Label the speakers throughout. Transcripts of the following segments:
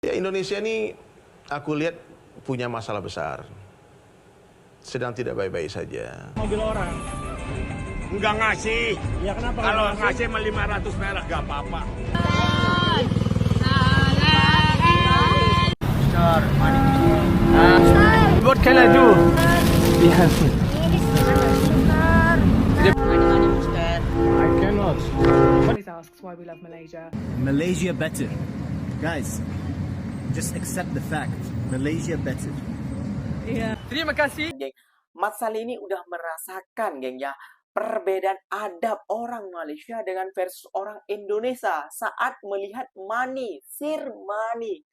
Speaker 1: Ya, Indonesia ini aku lihat punya masalah besar. Sedang tidak baik-baik saja.
Speaker 2: Mobil orang.
Speaker 3: Enggak ngasih.
Speaker 2: Ya kenapa?
Speaker 3: Kalau ngasih 500 merah gak apa-apa.
Speaker 2: What can I do? I cannot.
Speaker 4: Always asks why we love Malaysia.
Speaker 5: Malaysia better. Guys, just accept the fact. Malaysia better.
Speaker 2: Terima kasih.
Speaker 6: Geng, Mat Salleh ini udah merasakan, geng, ya, perbedaan adab orang Malaysia dengan versus orang Indonesia saat melihat money, sir money.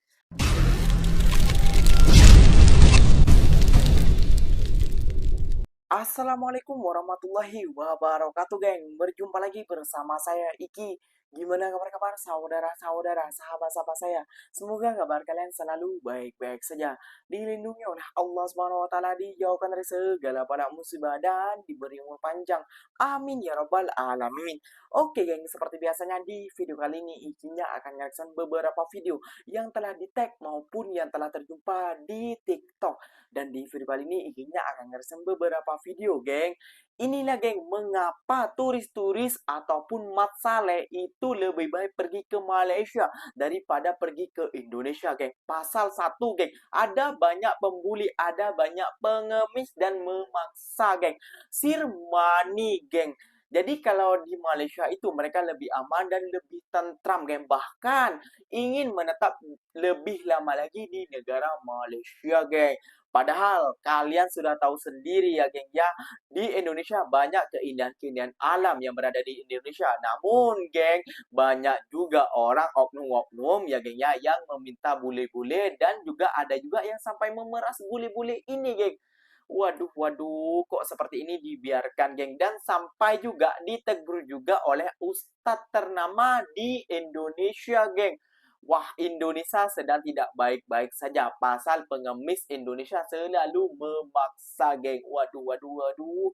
Speaker 6: Assalamualaikum warahmatullahi wabarakatuh, geng. Berjumpa lagi bersama saya Iki. Gimana kabar saudara-saudara, sahabat-sahabat saya? Semoga kabar kalian selalu baik-baik saja. Dilindungi oleh Allah Subhanahu wa taala, dijauhkan dari segala pada musibah dan diberi umur panjang. Amin ya rabbal alamin. Oke, geng, seperti biasanya di video kali ini Ikinya akan ngereaction beberapa video yang telah di-tag maupun yang telah terjumpa di TikTok. Dan di video kali ini Ikinya akan ngereaction beberapa video, geng. Inilah, geng, mengapa turis-turis ataupun Mat Salleh itu lebih baik pergi ke Malaysia daripada pergi ke Indonesia, geng. Pasal 1, geng, ada banyak pembuli, ada banyak pengemis dan memaksa, geng. Sir money, geng. Jadi kalau di Malaysia itu mereka lebih aman dan lebih tentram, geng. Bahkan ingin menetap lebih lama lagi di negara Malaysia, geng. Padahal kalian sudah tahu sendiri ya, geng, ya, di Indonesia banyak keindahan-keindahan alam yang berada di Indonesia. Namun, geng, banyak juga orang oknum-oknum ya, geng, ya, yang meminta bule-bule dan juga ada juga yang sampai memeras bule-bule ini, geng. Waduh, kok seperti ini dibiarkan, geng. Dan sampai juga ditegur juga oleh ustadz ternama di Indonesia, geng. Wah, Indonesia sedang tidak baik-baik saja. Pasal pengemis Indonesia selalu memaksa, geng. Waduh.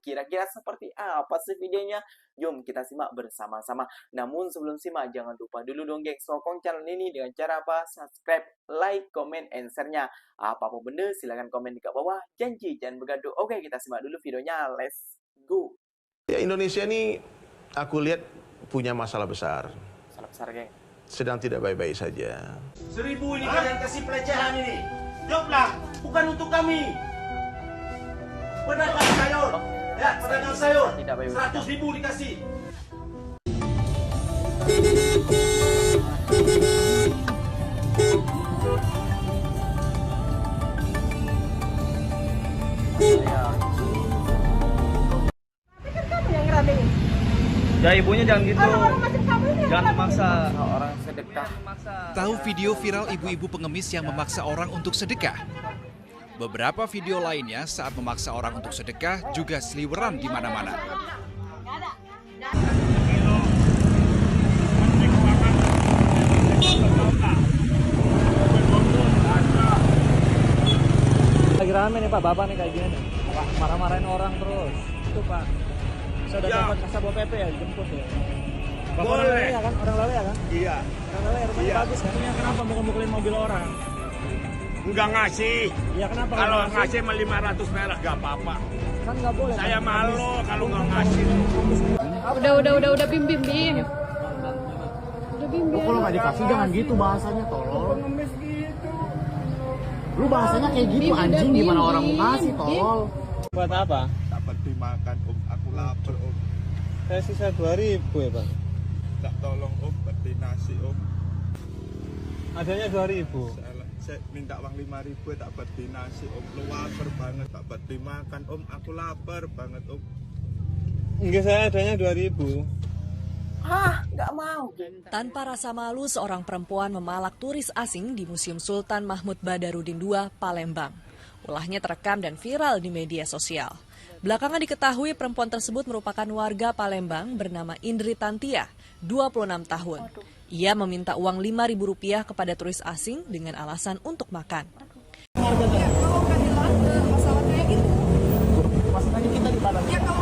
Speaker 6: Kira-kira seperti apa sih videonya? Jom kita simak bersama-sama. Namun sebelum simak, jangan lupa dulu dong, geng, sokong channel ini dengan cara apa? Subscribe, like, comment, and share-nya. Apapun benda, silahkan komen di bawah. Janji, jangan bergaduh. Oke, kita simak dulu videonya. Let's go.
Speaker 1: Ya, Indonesia ini aku lihat punya masalah besar.
Speaker 6: Salam besar, geng.
Speaker 1: Sedang tidak baik-baik saja.
Speaker 3: 1000 ini kalian kasih pelecehan ini. Jawablah, bukan untuk kami. Pedagang sayur. Ya, pedagang sayur. 100.000 dikasih.
Speaker 2: Ya ibunya jangan gitu. Jangan memaksa
Speaker 6: Orang sedekah.
Speaker 7: Tahu video viral ibu-ibu pengemis yang memaksa orang untuk sedekah? Beberapa video lainnya saat memaksa orang untuk sedekah juga seliweran di mana-mana.
Speaker 2: Lagi rame nih Pak, Bapak nih kayak gini nih. Pak, marah-marahin orang terus. Itu Pak. Saya udah dapat kasabol PP ya, dijemput ya. Bapak
Speaker 3: Boleh.
Speaker 2: orang lele ya kan? Orang lele ya kan?
Speaker 3: Iya.
Speaker 2: Orang lele rumahnya
Speaker 3: Iya.
Speaker 2: bagus kan? Kenapa mukul-mukulin mobil orang?
Speaker 3: Enggak ngasih.
Speaker 2: Ya kenapa?
Speaker 3: Kalau ngasih 500 merah gak apa-apa.
Speaker 2: Kan nggak boleh.
Speaker 3: Saya
Speaker 2: kan?
Speaker 3: malu kalau nggak ngasih.
Speaker 4: Udah bim. Udah bim.
Speaker 8: Kalau nggak dikasih jangan gitu bahasanya, tolol. Lu bahasanya kayak gitu, anjing, gimana orang mau ngasih, tolol.
Speaker 2: Buat apa?
Speaker 9: Dapat dimakan aku lapar
Speaker 2: Saya sisa 2.000 ya Pak.
Speaker 9: tak tolong beli nasi
Speaker 2: Adanya 2.000.
Speaker 9: saya minta uang 5.000 tak beli nasi lu lapar banget tak beli makan aku lapar banget
Speaker 2: Enggak, saya adanya 2.000.
Speaker 6: Nggak mau, geng.
Speaker 10: Tanpa rasa malu, seorang perempuan memalak turis asing di Museum Sultan Mahmud Badarudin II, Palembang. Ulahnya terekam dan viral di media sosial. Belakangan diketahui perempuan tersebut merupakan warga Palembang bernama Indri Tantia, 26 tahun. Ia meminta uang Rp5.000 kepada turis asing dengan alasan untuk makan.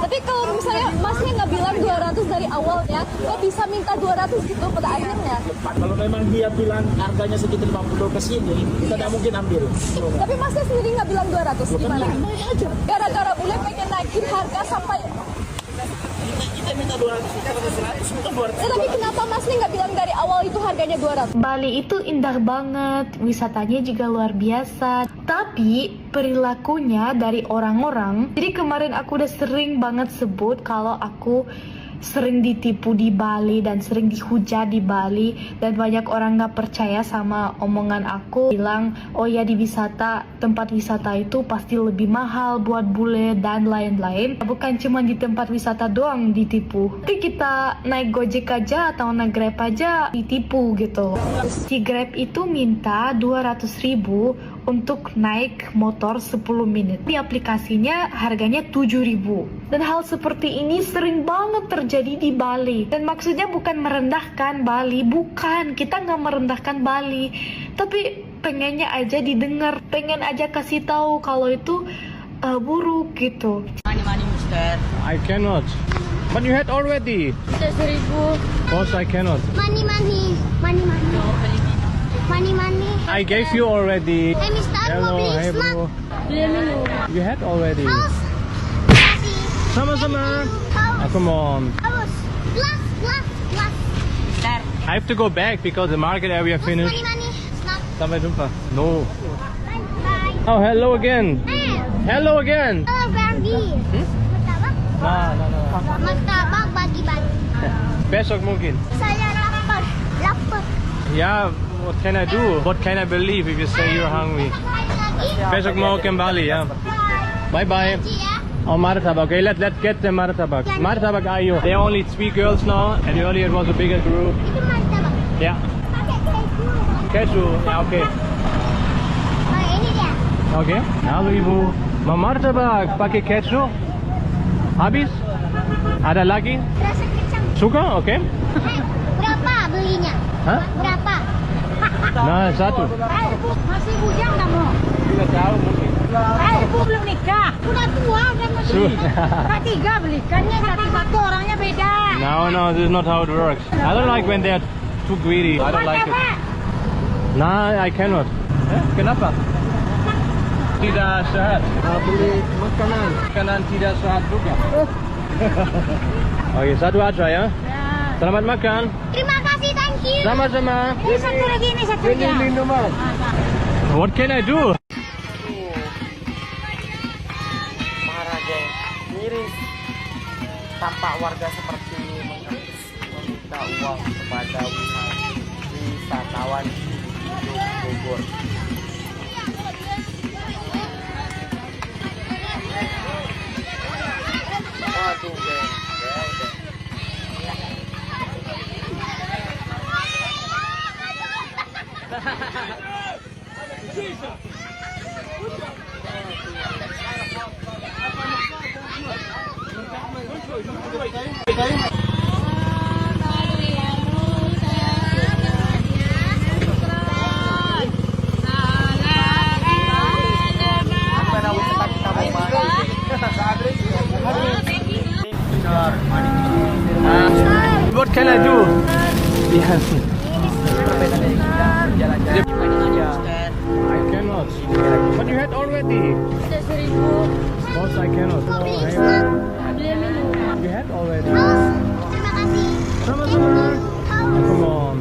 Speaker 4: Tapi kalau misalnya masnya nggak bilang 200 dari awalnya, kok bisa minta 200 gitu pada akhirnya?
Speaker 2: Kalau memang dia bilang harganya segitu 50 ke sini, kita tidak mungkin ambil.
Speaker 4: Tapi masnya sendiri nggak bilang 200, gimana? Gara-gara bule pengen naikin harga sampai...
Speaker 2: Kita minta 200, kita minta 100, bukan 200.
Speaker 4: Tapi kenapa masnya nggak bilang dari awal itu harganya 200?
Speaker 11: Bali itu indah banget, wisatanya juga luar biasa. Tapi perilakunya dari orang-orang, jadi kemarin aku udah sering banget sebut kalau aku sering ditipu di Bali dan sering dihujat di Bali, dan banyak orang nggak percaya sama omongan aku, bilang oh ya di tempat wisata itu pasti lebih mahal buat bule dan lain-lain. Bukan cuma di tempat wisata doang ditipu, tapi kita naik Gojek aja atau naik Grab aja ditipu gitu. Si Grab itu minta 200.000 untuk naik motor 10 menit. Di aplikasinya harganya 7.000. Dan hal seperti ini sering banget terjadi di Bali. Dan maksudnya bukan merendahkan Bali, bukan. Kita nggak merendahkan Bali. Tapi pengennya aja didengar, pengen aja kasih tahu kalau itu buruk gitu.
Speaker 8: Money, mister.
Speaker 5: I cannot. But you had already.
Speaker 4: 1.000.
Speaker 5: Boss, I cannot.
Speaker 4: Money.
Speaker 5: I gave you already.
Speaker 4: Hey mister,
Speaker 5: Hello,
Speaker 4: mau beli
Speaker 5: hey
Speaker 4: snack?
Speaker 5: bro.
Speaker 4: Beli minum.
Speaker 5: You had already.
Speaker 4: Haus.
Speaker 5: Sama-sama.
Speaker 4: Haus.
Speaker 5: Come on.
Speaker 4: Haus. Glass.
Speaker 8: Mister.
Speaker 5: I have to go back because the market area finished.
Speaker 4: Money. Snack.
Speaker 5: Sampai jumpa. No.
Speaker 4: Bye.
Speaker 5: Oh, hello again. Hello again.
Speaker 4: Halo Ferdi. Martabak?
Speaker 5: Nah.
Speaker 4: Martabak bagi-bagi.
Speaker 5: Besok mungkin.
Speaker 4: Saya lapar.
Speaker 5: Yeah, what can I do? What can I believe if you say you're hungry? Besok mau kembali ya. Bye bye. Oh, martabak. Okay, let's get the martabak. Martabak ayo. There are only 3 girls now, and earlier it was a bigger group.
Speaker 4: Itu martabak.
Speaker 5: Yeah.
Speaker 4: Pakai keju.
Speaker 5: Keju. Ya, oke.
Speaker 4: Oh, ini dia.
Speaker 5: Oke. Halo ibu. Mau martabak pakai keju? Habis? Ada lagi?
Speaker 4: Rasa kacang.
Speaker 5: Suka? Oke.
Speaker 4: Berapa belinya?
Speaker 5: Hah?
Speaker 4: Berapa?
Speaker 5: Nah, satu.
Speaker 4: Masih bujang kamu?
Speaker 5: Tidak tahu mungkin.
Speaker 4: Ibu belum nikah. Udah tua, udah mau beli. Ketiga belikannya satu-satu, orangnya beda.
Speaker 5: No, this is not how it works. I don't like when they're too greedy. I don't like it. Nah, I cannot. Kenapa? Tidak sehat. Beli makanan tidak sehat juga. Oke, satu aja ya. Selamat makan.
Speaker 4: Terima kasih, thank you.
Speaker 5: Sama-sama.
Speaker 4: Ini satu lagi, ini satu lagi.
Speaker 5: Minuman. What can I do?
Speaker 6: Marah geng, miris. Tampak warga seperti meminta uang kepada wisatawan di Bogor. Waduh geng.
Speaker 5: What can I do? Yes. I cannot. But you had already.
Speaker 4: 1.000.
Speaker 5: Boss, I cannot.
Speaker 4: Mau beli
Speaker 5: Hey,
Speaker 4: snack? Beli minum.
Speaker 5: you had already.
Speaker 4: Terima kasih.
Speaker 5: Sama-sama. Come on.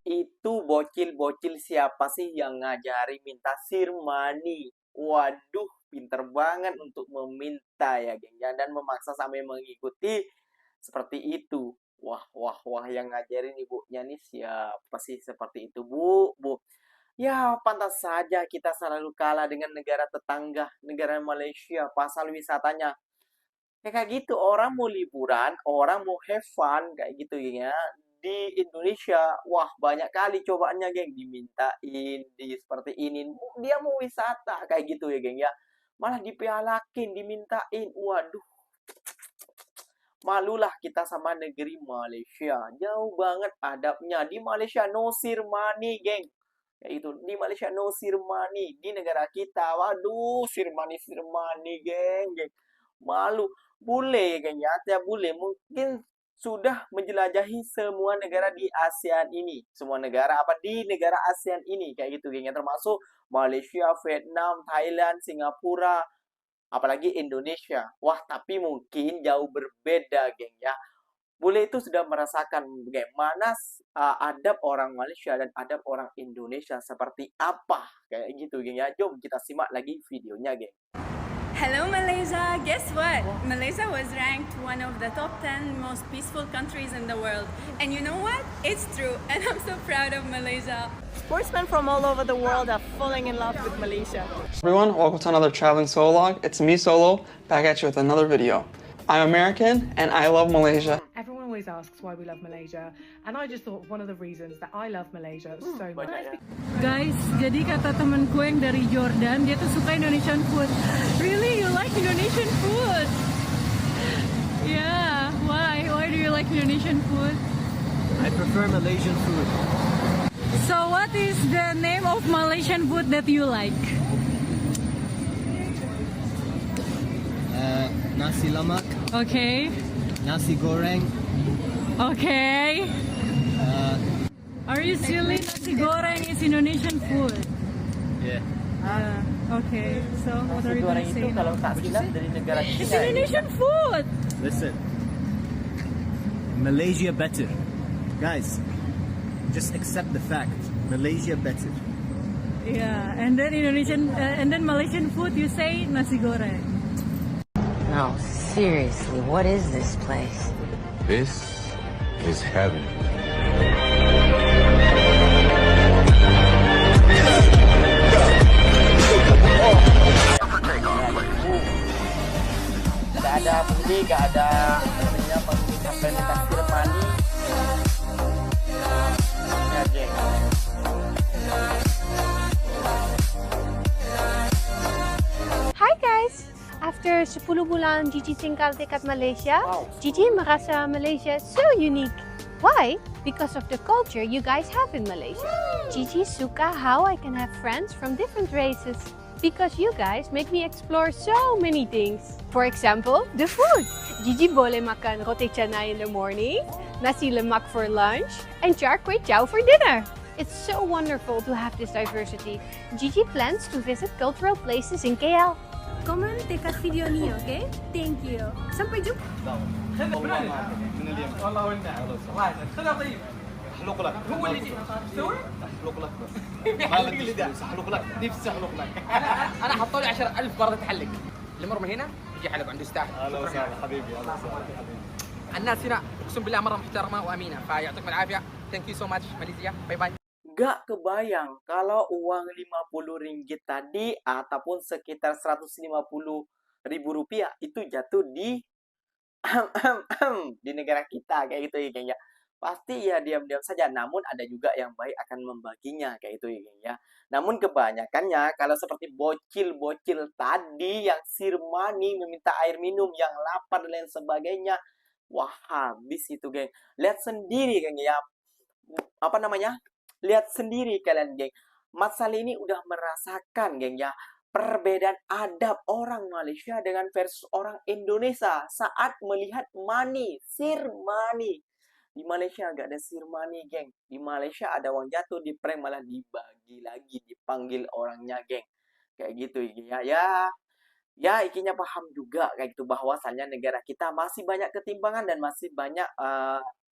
Speaker 6: Itu bocil-bocil siapa sih yang ngajari minta sirmani? Waduh, pinter banget untuk meminta ya, geng. Dan memaksa sampai mengikuti seperti itu. Wah, yang ngajarin ibunya nih siapa sih seperti itu, Bu? Ya, pantas saja kita selalu kalah dengan negara tetangga, negara Malaysia, pasal wisatanya. Ya kayak gitu, orang mau liburan, orang mau have fun, kayak gitu ya. Di Indonesia, wah banyak kali cobaannya, geng. Dimintain, seperti ini. Dia mau wisata, kayak gitu ya, geng ya. Malah dipialakin, dimintain. Waduh. Malulah kita sama negeri Malaysia. Jauh banget adabnya. Di Malaysia no sirmani, geng. Ya itu, di Malaysia no sirmani. Di negara kita, waduh, sirmani, geng. Malu. Bule kayaknya, tiap bule mungkin sudah menjelajahi semua negara di ASEAN ini. Semua negara apa di negara ASEAN ini kayak gitu kayaknya, termasuk Malaysia, Vietnam, Thailand, Singapura, apalagi Indonesia. Wah, tapi mungkin jauh berbeda, geng ya. Bule itu sudah merasakan bagaimana adab orang Malaysia dan adab orang Indonesia seperti apa kayak gitu, geng ya. Jom kita simak lagi videonya, geng.
Speaker 12: Hello Malaysia! Guess what? Malaysia was ranked one of the top 10 most peaceful countries in the world. And you know what? It's true, and I'm so proud of Malaysia.
Speaker 13: Sportsmen from all over the world are falling in love with Malaysia.
Speaker 14: Everyone, welcome to another Traveling Solo Log. It's me, Solo, back at you with another video. I'm American, and I love Malaysia.
Speaker 15: Everyone always asks why we love Malaysia, and I just thought one of the reasons that I love Malaysia so much.
Speaker 16: Guys, jadi kata temenku yang dari Jordan, dia tuh suka Indonesian food. Really, you like Indonesian food? Yeah, why? Why do you like Indonesian food?
Speaker 17: I prefer Malaysian food.
Speaker 16: So what is the name of Malaysian food that you like?
Speaker 17: Nasi lemak.
Speaker 16: Okay.
Speaker 17: Nasi goreng.
Speaker 16: Okay. Are you silly? Nasi goreng is Indonesian food.
Speaker 17: Yeah.
Speaker 16: Okay. So what are you going to say?
Speaker 6: Kalau tak silap dari negara Cina.
Speaker 16: It's Indonesian food.
Speaker 17: Listen. Malaysia better. Guys, just accept the fact. Malaysia better.
Speaker 16: Yeah, and then Malaysian food you say nasi goreng.
Speaker 18: No, seriously, what is this place?
Speaker 19: This is heaven.
Speaker 6: Gak ada budi, gak ada pendidikan Jermani. Ya, geng.
Speaker 20: Hi guys! After 10 bulan Gigi tinggal dekat Malaysia, Gigi merasa Malaysia so unique. Why? Because of the culture you guys have in Malaysia. Gigi suka how I can have friends from different races. Because you guys make me explore so many things. For example, the food. Gigi boleh makan roti canai in the morning, nasi lemak for lunch, and char kway teow for dinner. It's so wonderful to have this diversity. Gigi plans to visit cultural places in KL. Komen dekat video ni, okay? Thank you. Sampai jumpa.
Speaker 21: احلق لك هو اللي يجي سوي احلق لك بس بيحلق لي ده احلق لك نفسي احلق لك انا حطوا لي 10,000 مره تحلق اللي مر من هنا يجي حلق عنده يستاهل اهلا وسهلا حبيبي اهلا وسهلا الناس هنا اقسم بالله مره محترمه وامينه فيعطيكم العافيه ثانك يو سو ماتش ماليزيا باي باي.
Speaker 6: Gak kebayang kalau uang 50 ringgit tadi ataupun sekitar 150.000 rupiah itu jatuh di negara kita kayak gitu ya, geng ya. Pasti ya diam-diam saja, namun ada juga yang baik akan membaginya kayak itu ya, geng ya. Namun kebanyakannya kalau seperti bocil-bocil tadi yang sirmani meminta air minum, yang lapar dan lain sebagainya, wah habis itu, geng. Lihat sendiri, geng ya. Apa namanya? Lihat sendiri kalian, geng. Mas Saleh ini udah merasakan, geng ya, perbedaan adab orang Malaysia dengan versus orang Indonesia saat melihat money, sir money. Di Malaysia nggak ada sir money, geng. Di Malaysia ada uang jatuh, di prank malah dibagi lagi, dipanggil orangnya, geng. Kayak gitu ya. Ya, ikinya paham juga kayak gitu bahwasannya negara kita masih banyak ketimpangan dan masih banyak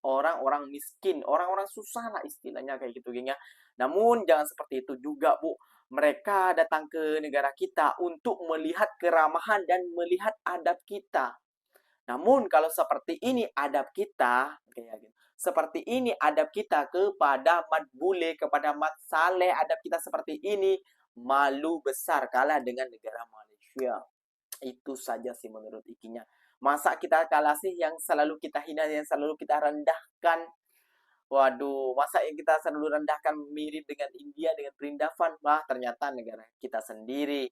Speaker 6: orang-orang miskin, orang-orang susah lah istilahnya kayak gitu, geng ya. Namun jangan seperti itu juga, Bu. Mereka datang ke negara kita untuk melihat keramahan dan melihat adab kita. Namun kalau seperti ini adab kita, kayak gitu. Seperti ini adab kita kepada Mat Bule, kepada Mat Saleh, adab kita seperti ini, malu besar kalah dengan negara Malaysia. Itu saja sih menurut ikinya. Masa kita kalah sih, yang selalu kita hina, yang selalu kita rendahkan. Waduh, masa yang kita selalu rendahkan mirip dengan India, dengan Perindavan. Wah, ternyata negara kita sendiri.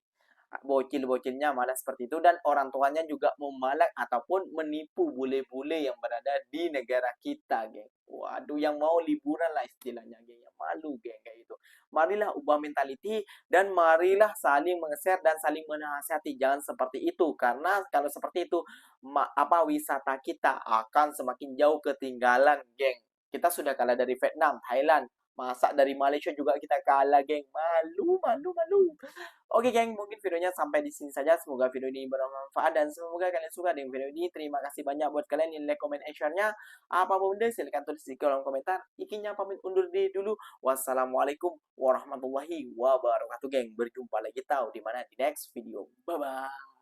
Speaker 6: bocil-bocilnya malah seperti itu, dan orang tuanya juga memalak ataupun menipu bule-bule yang berada di negara kita, geng. Waduh, yang mau liburan lah istilahnya, geng. Yang malu, geng, kayak gitu. Marilah ubah mentality dan marilah saling meng-share dan saling menasihati. Jangan seperti itu, karena kalau seperti itu wisata kita akan semakin jauh ketinggalan, geng. Kita sudah kalah dari Vietnam, Thailand, masa dari Malaysia juga kita kalah, geng. Malu. Oke, geng, mungkin videonya sampai di sini saja. Semoga video ini bermanfaat dan semoga kalian suka dengan video ini. Terima kasih banyak buat kalian yang like, comment, and share-nya. Apapun deh, silahkan tulis di kolom komentar. Ikinya pamit undur diri dulu. Wassalamualaikum warahmatullahi wabarakatuh, geng. Berjumpa lagi tahu di mana di next video. Bye-bye.